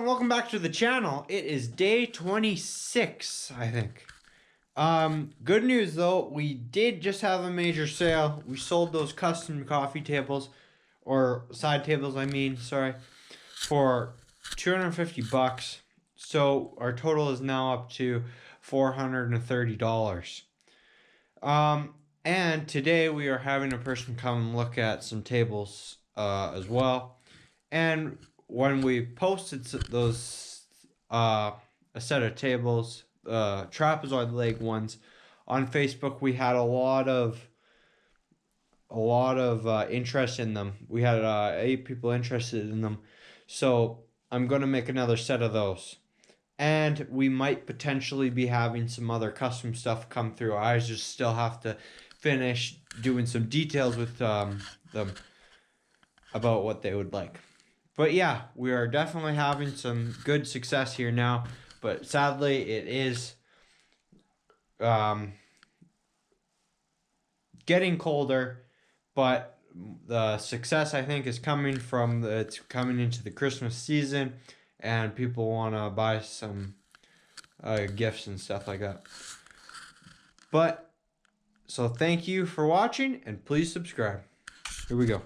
welcome back to the channel. It is day 26, I think. Good news though, we did just have a major sale. We sold those custom coffee tables, or side tables I mean, sorry, for 250 bucks. So our total is now up to $430. And today we are having a person come and look at some tables as well. And when we posted those a set of tables, trapezoid leg ones, on Facebook, we had a lot of interest in them. We had 8 people interested in them, so I'm gonna make another set of those. And we might potentially be having some other custom stuff come through. I just still have to finish doing some details with them about what they would like. But yeah, we are definitely having some good success here now. But sadly, it is getting colder. But the success, I think, is coming from it's coming into the Christmas season, and people want to buy some gifts and stuff like that. But so thank you for watching, and please subscribe. Here we go.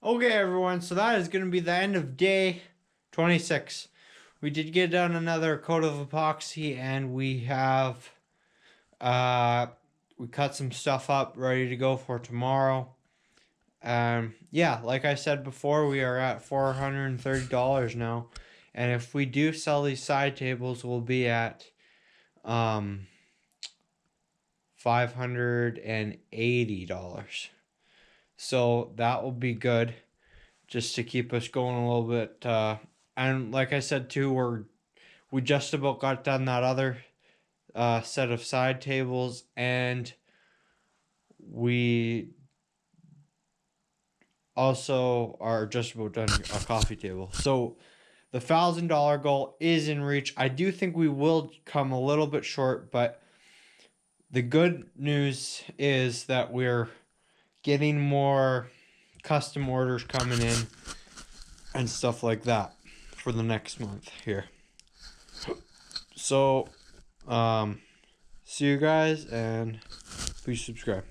Okay, everyone, so that is going to be the end of day 26. We did get done another coat of epoxy, and we have we cut some stuff up ready to go for tomorrow. Yeah, like I said before, we are at $430 now, and if we do sell these side tables, we'll be at $580. So that will be good, just to keep us going a little bit. And like I said too, we just about got done that other set of side tables, and we also are just about done a coffee table. So The $1,000 goal is in reach. I do think we will come a little bit short, but the good news is that we're getting more custom orders coming in and stuff like that for the next month here. So, see you guys, and please subscribe.